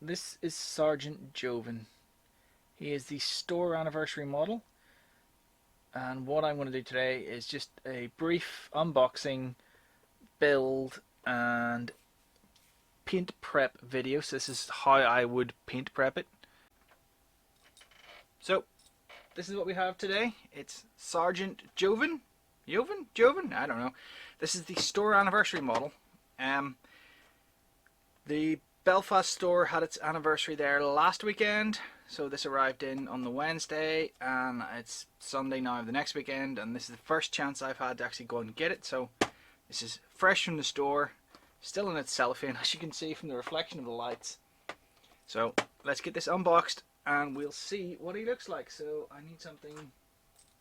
This is Sgt Jovan. He is the store anniversary model, and what I'm going to do today is just a brief unboxing, build and paint prep video. So this is how I would paint prep it. So this is what we have today. It's Sgt Jovan. Jovan? I don't know. This is the store anniversary model. The Belfast store had its anniversary there last weekend, so this arrived in on the Wednesday, and it's Sunday now of the next weekend, and this is the first chance I've had to actually go and get it. So this is fresh from the store, still in its cellophane, as you can see from the reflection of the lights. So let's get this unboxed and we'll see what he looks like. So I need something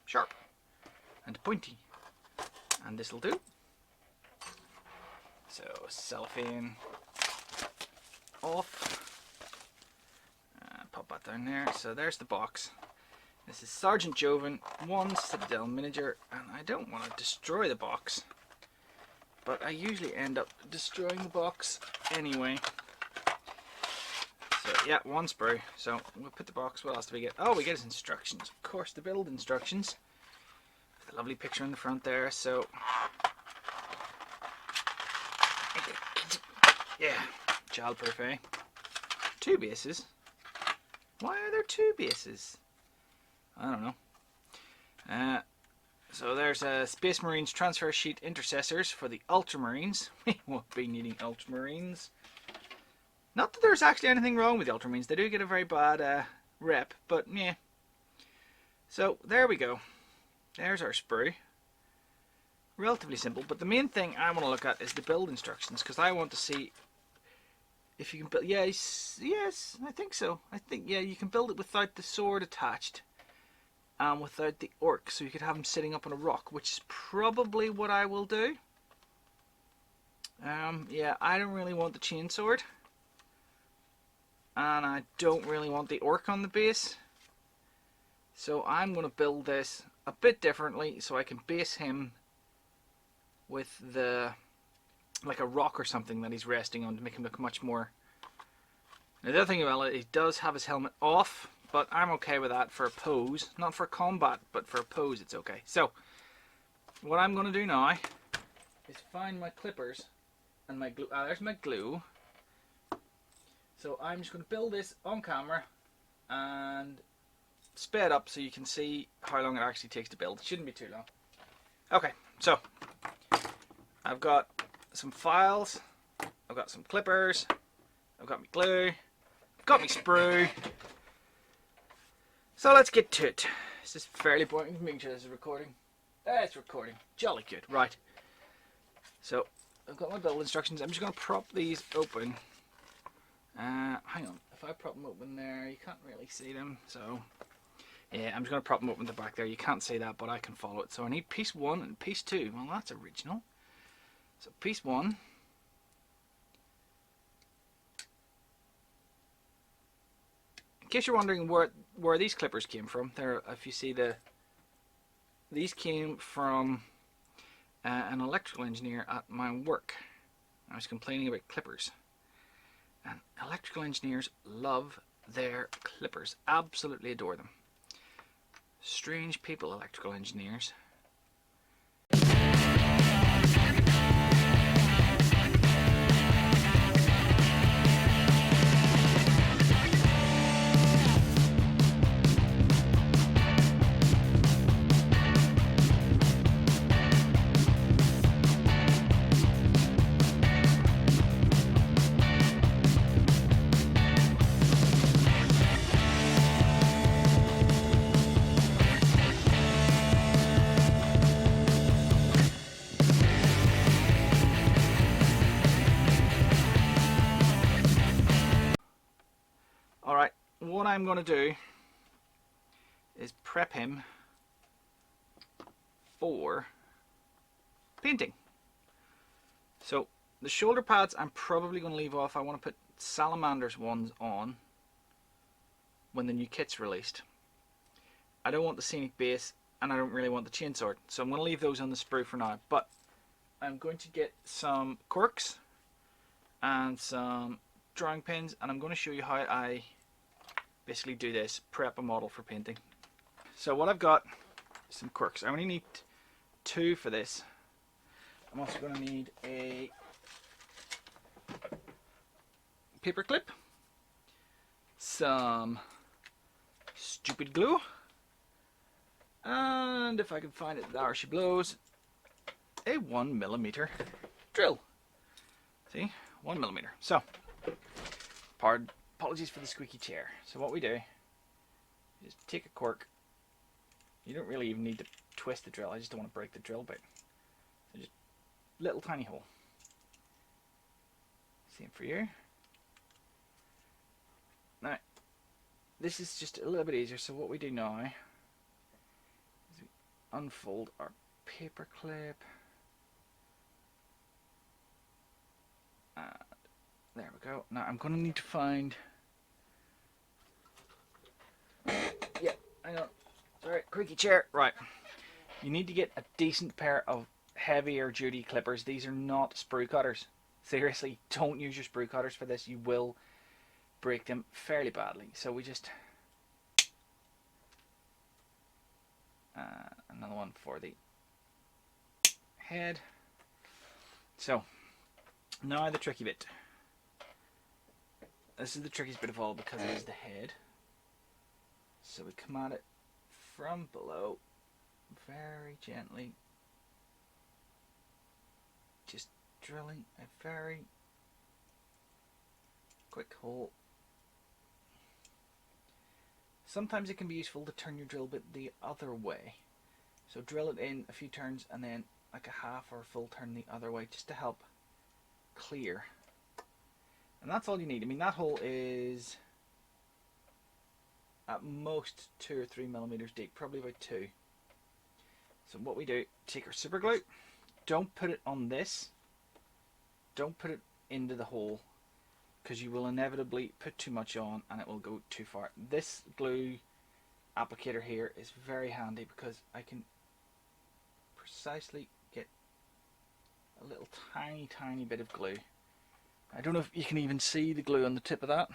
sharp and pointy, and this will do. So cellophane off, pop that down there. So there's the box. This is Sgt Jovan 1 Citadel miniature, and I don't want to destroy the box, but I usually end up destroying the box anyway. So yeah, one sprue. So we'll put the box. What else do we get? Oh, we get his instructions, of course, the build instructions. The lovely picture in the front there. So yeah, childproof, eh? 2 bases. Why are there 2 bases? I don't know. So there's a Space Marines transfer sheet intercessors for the Ultramarines. We won't be needing Ultramarines. Not that there's actually anything wrong with the Ultramarines. They do get a very bad rep, but yeah. So there we go. There's our sprue. Relatively simple, but the main thing I want to look at is the build instructions, because I want to see if you can build. Yes, I think so. I think, yeah, you can build it without the sword attached and without the orc, so you could have him sitting up on a rock, which is probably what I will do. Yeah, I don't really want the chainsword, and I don't really want the orc on the base, so I'm going to build this a bit differently so I can base him with the, like a rock or something that he's resting on, to make him look much more. Now the other thing about it, he does have his helmet off, but I'm okay with that for a pose. Not for combat, but for a pose it's okay. So what I'm going to do now is find my clippers and my glue. There's my glue. So I'm just going to build this on camera and sped up so you can see how long it actually takes to build. It shouldn't be too long. Okay, so I've got some files, I've got some clippers, I've got my glue, I've got my sprue. So let's get to it. This is fairly boring. Making sure this is recording. It's recording. Jolly good. Right. So I've got my build instructions. I'm just going to prop these open. Hang on. If I prop them open there, you can't really see them. So yeah, I'm just going to prop them open at the back there. You can't see that, but I can follow it. So I need piece 1 and piece 2. Well, that's original. So piece 1, in case you're wondering where these clippers came from, there, if you see these came from an electrical engineer at my work. I was complaining about clippers, and electrical engineers love their clippers, absolutely adore them. Strange people, electrical engineers. Alright, what I'm going to do is prep him for painting. So the shoulder pads I'm probably going to leave off. I want to put Salamander's ones on when the new kit's released. I don't want the scenic base, and I don't really want the chainsword, so I'm going to leave those on the sprue for now. But I'm going to get some corks and some drawing pins, and I'm going to show you how I basically do this, prep a model for painting. So what I've got is some corks. I only need 2 for this. I'm also going to need a paper clip, some stupid glue, and if I can find it, there she blows, a 1mm drill. See, 1mm. So, apologies for the squeaky chair. So what we do is take a cork. You don't really even need to twist the drill. I just don't want to break the drill bit. So just little tiny hole. Same for you. Now, this is just a little bit easier. So what we do now is we unfold our paper clip. And there we go. Now I'm going to need to find... Yeah, I know. Sorry, creaky chair. Right. You need to get a decent pair of heavier duty clippers. These are not sprue cutters. Seriously, don't use your sprue cutters for this. You will break them fairly badly. So we just... another one for the head. So, now the tricky bit. This is the trickiest bit of all because it is the head. So we come at it from below, very gently, just drilling a very quick hole. Sometimes it can be useful to turn your drill bit the other way. So drill it in a few turns and then like a half or a full turn the other way just to help clear. And that's all you need. I mean, that hole is at most 2 or 3mm deep, probably about 2. So what we do, take our super glue, don't put it on this, don't put it into the hole, because you will inevitably put too much on and it will go too far. This glue applicator here is very handy because I can precisely get a little tiny bit of glue. I don't know if you can even see the glue on the tip of that,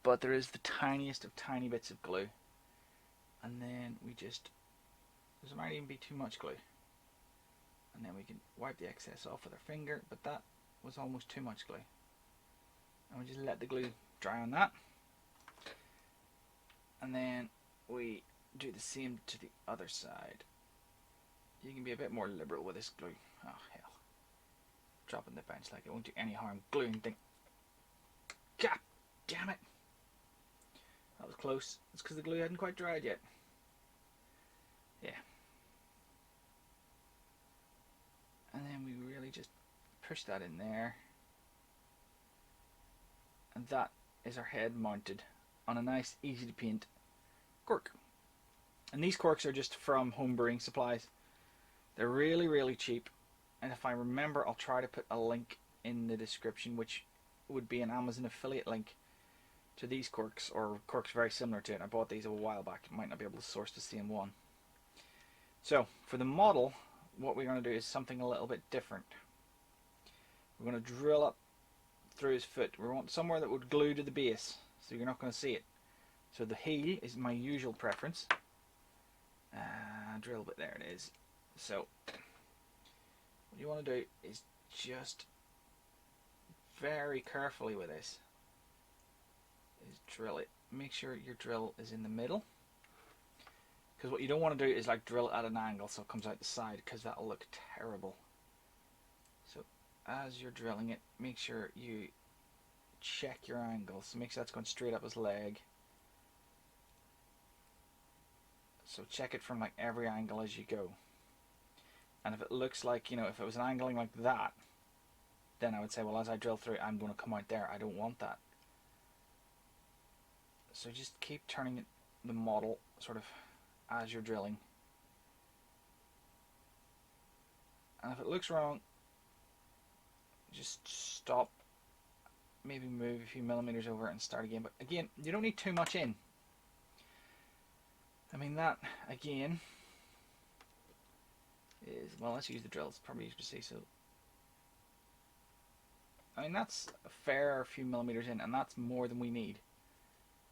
but there is the tiniest of tiny bits of glue, and then we just, there might even be too much glue, and then we can wipe the excess off with our finger, but that was almost too much glue, and we just let the glue dry on that, and then we do the same to the other side. You can be a bit more liberal with this glue. Oh hell, dropping the bench like it won't do any harm, gluing thing. God damn it, that was close. It's because the glue hadn't quite dried yet. Yeah. And then we really just push that in there, and that is our head mounted on a nice easy to paint cork. And these corks are just from home brewing supplies. They're really cheap, and if I remember I'll try to put a link in the description, which would be an Amazon affiliate link to these corks, or corks very similar to it. I bought these a while back. You might not be able to source the same one. So for the model, what we're going to do is something a little bit different. We're going to drill up through his foot. We want somewhere that would glue to the base, so you're not going to see it. So the heel is my usual preference. Drill bit, there it is. So what you want to do is just very carefully with this is drill it. Make sure your drill is in the middle, because what you don't want to do is like drill it at an angle so it comes out the side, because that'll look terrible. So as you're drilling it, make sure you check your angle. So make sure that's going straight up his leg. So check it from like every angle as you go. And if it looks like, you know, if it was an angling like that, then I would say, well, as I drill through, I'm going to come out there. I don't want that. So just keep turning it, the model sort of as you're drilling. And if it looks wrong, just stop, maybe move a few millimeters over and start again. But again, you don't need too much in. I mean, that again is, well, let's use the drill. It's probably easier to see. So I mean, that's a fair few millimeters in, and that's more than we need.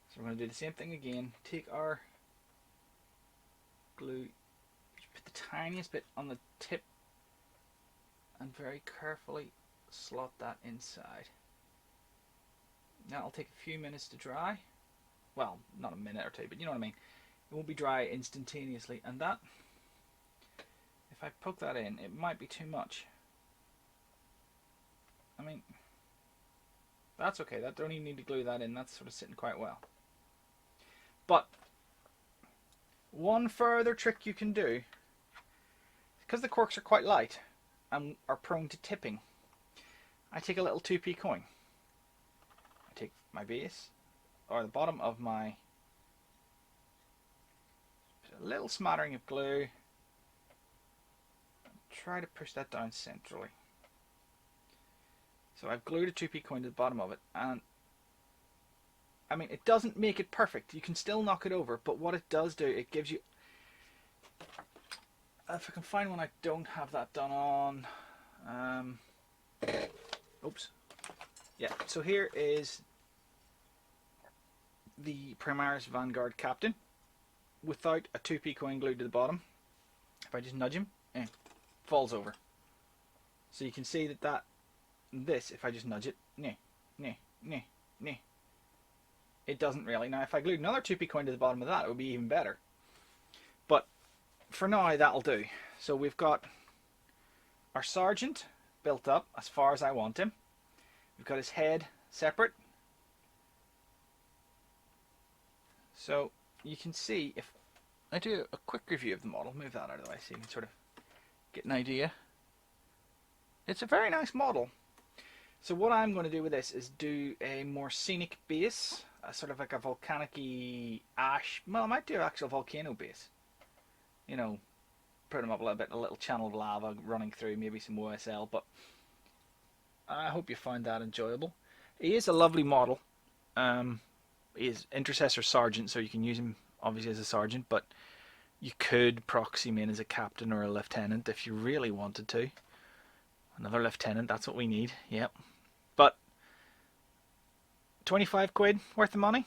So we're going to do the same thing again. Take our glue, put the tiniest bit on the tip, and very carefully slot that inside. Now it'll take a few minutes to dry. Well, not a minute or two, but you know what I mean. It won't be dry instantaneously, and that, if I poke that in, it might be too much. I mean, that's okay. That don't even need to glue that in. That's sort of sitting quite well. But one further trick you can do, because the corks are quite light and are prone to tipping, I take a little 2p coin. I take my base, or the bottom of my, a little smattering of glue, and try to push that down centrally. So I've glued a 2p coin to the bottom of it, and I mean, it doesn't make it perfect. You can still knock it over, but what it does do, it gives you, if I can find one I don't have that done on, oops, yeah, so here is the Primaris Vanguard Captain without a 2p coin glued to the bottom. If I just nudge him, falls over. So you can see that this, if I just nudge it, it doesn't really. Now if I glued another 2p coin to the bottom of that, it would be even better. But for now, that'll do. So we've got our sergeant built up as far as I want him. We've got his head separate. So you can see, if I do a quick review of the model, move that out of the way so you can sort of get an idea. It's a very nice model. So what I'm going to do with this is do a more scenic base, sort of like a volcanic-y ash. Well, I might do an actual volcano base. You know, put them up a little bit, a little channel of lava running through, maybe some OSL. But I hope you find that enjoyable. He is a lovely model. He is Intercessor Sergeant, so you can use him obviously as a sergeant, but you could proxy him in as a captain or a lieutenant if you really wanted to. Another lieutenant, that's what we need, yep. But 25 quid worth of money?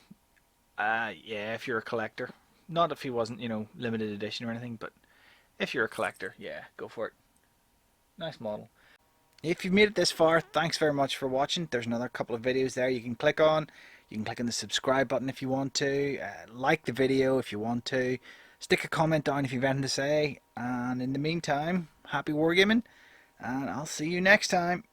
Yeah, if you're a collector. Not if he wasn't, you know, limited edition or anything, but if you're a collector, yeah, go for it. Nice model. If you've made it this far, thanks very much for watching. There's another couple of videos there you can click on. You can click on the subscribe button if you want to. Like the video if you want to. Stick a comment down if you've anything to say. And in the meantime, happy wargaming. And I'll see you next time.